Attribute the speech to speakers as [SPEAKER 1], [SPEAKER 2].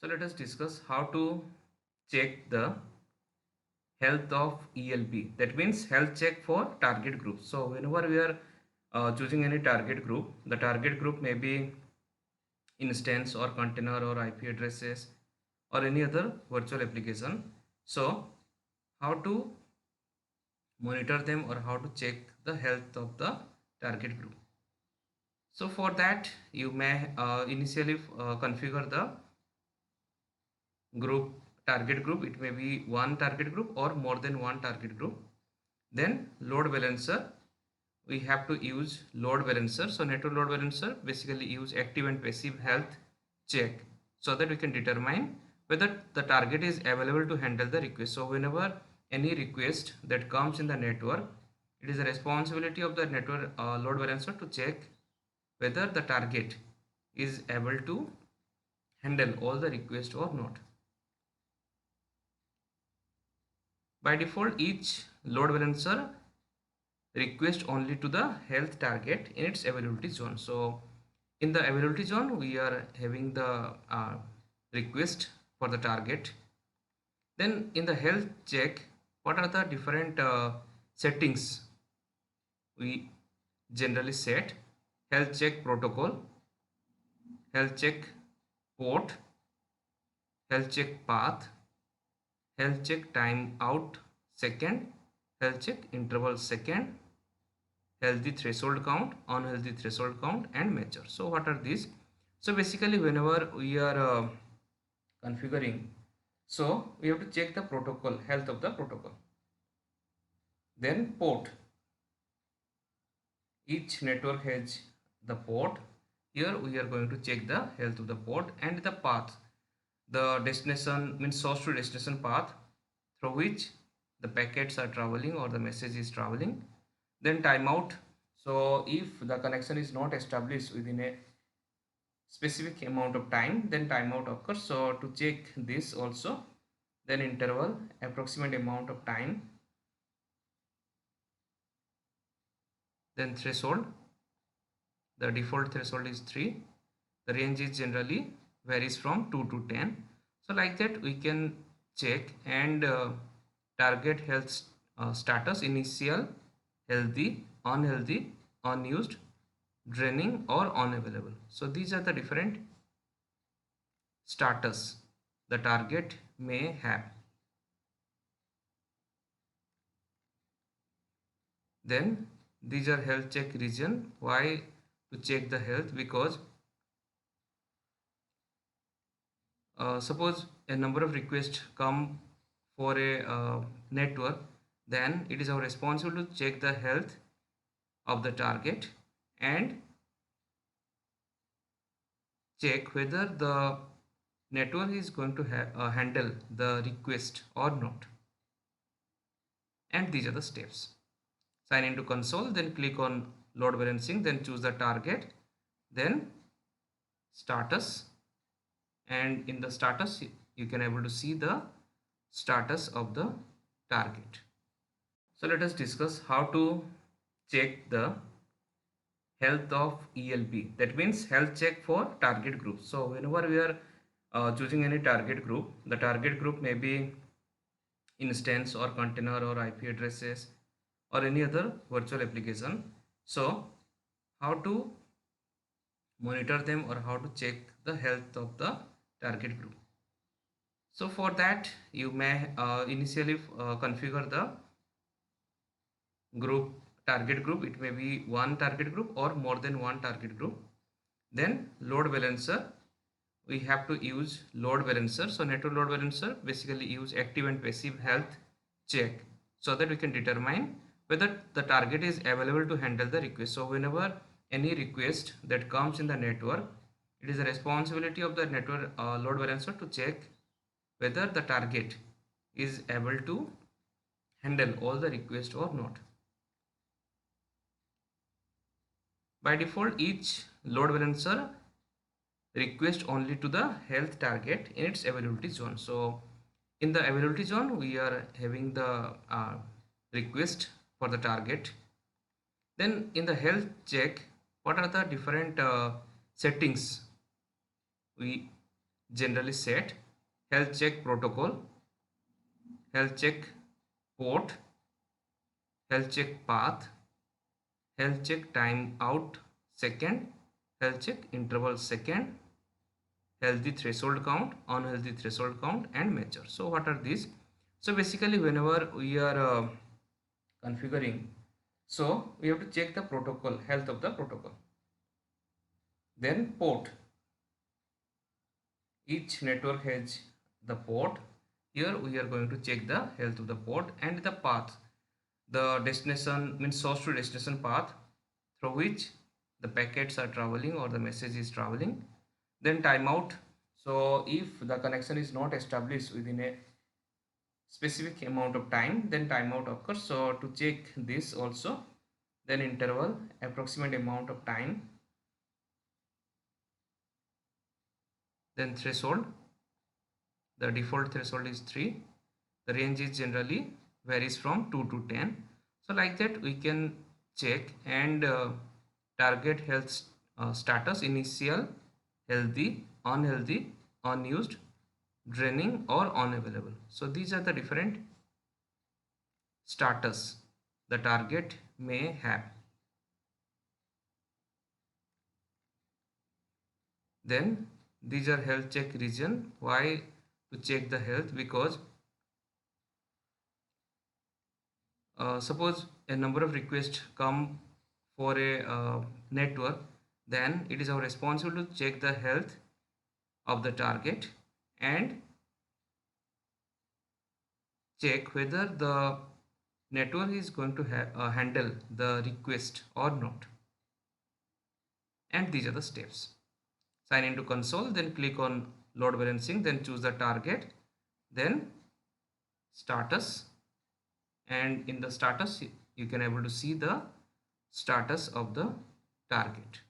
[SPEAKER 1] So let us discuss how to check the health of ELP. That means health check for target group. So whenever we are choosing any target group, the target group may be instance or container or IP addresses or any other virtual application. So how to monitor them or how to check the health of the target group. So for that you may initially configure the group target group. It may be one target group or more than one target group. Then load balancer, we have to use load balancer. So network load balancer basically use active and passive health check so that we can determine whether the target is available to handle the request. So whenever any request that comes in the network, it is the responsibility of the network load balancer to check whether the target is able to handle all the requests or not. By default, each load balancer request only to the health target in its availability zone. So in the availability zone, we are having the request for the target. Then in the health check, what are the different settings we generally set? Health check protocol, health check port, health check path, health check timeout second, health check interval second, healthy threshold count, unhealthy threshold count, and measure. So what are these? So basically whenever we are configuring, so we have to check the protocol, health of the protocol. Then port, each network has the port. Here we are going to check the health of the port. And the path, the destination means source to destination path through which the packets are traveling or the message is traveling. Then timeout, so if the connection is not established within a specific amount of time, then timeout occurs. So to check this also, then interval, approximate amount of time, then threshold, the default threshold is 3, the range is generally varies from 2 to 10. So like that we can check. And target health status, initial, healthy, unhealthy, unused, draining, or unavailable. So these are the different status the target may have. Then these are health check region. Why to check the health? Because suppose a number of requests come for a network, then it is our responsibility to check the health of the target and check whether the network is going to handle the request or not. And these are the steps. Sign into console, then click on load balancing, then choose the target, then status. And in the status you can able to see the status of the target. So let us discuss how to check the health of ELP. That means health check for target group. So whenever we are choosing any target group, the target group may be instance or container or IP addresses or any other virtual application. So how to monitor them or how to check the health of the target group? So for that you may initially configure the group target group. It may be one target group or more than one target group. Then load balancer, we have to use load balancer. So network load balancer basically use active and passive health check so that we can determine whether the target is available to handle the request. So whenever any request that comes in the network, it is the responsibility of the network load balancer to check whether the target is able to handle all the requests or not. By default, each load balancer request only to the health target in its availability zone. So in the availability zone, we are having the request for the target. Then in the health check, what are the different settings we generally set, health check protocol, health check port, health check path, health check time out second, health check interval second, healthy threshold count, unhealthy threshold count, and measure. So what are these? So basically whenever we are configuring, so we have to check the protocol, health of the protocol. Then port, each network has the port. Here we are going to check the health of the port. And the path, the destination means source to destination path through which the packets are traveling or the message is traveling. Then timeout, so if the connection is not established within a specific amount of time, then timeout occurs. So to check this also, then interval, approximate amount of time, then threshold, the default threshold is 3, the range is generally varies from 2 to 10. So like that we can check and target health status: initial, healthy, unhealthy, unused, draining, or unavailable. So these are the different status the target may have. Then these are health check region. Why to check the health? Because suppose a number of requests come for a network, then it is our responsibility to check the health of the target and check whether the network is going to handle the request or not. And these are the steps: sign into console, then click on load balancing, then choose the target, then status, and in the status you can able to see the status of the target.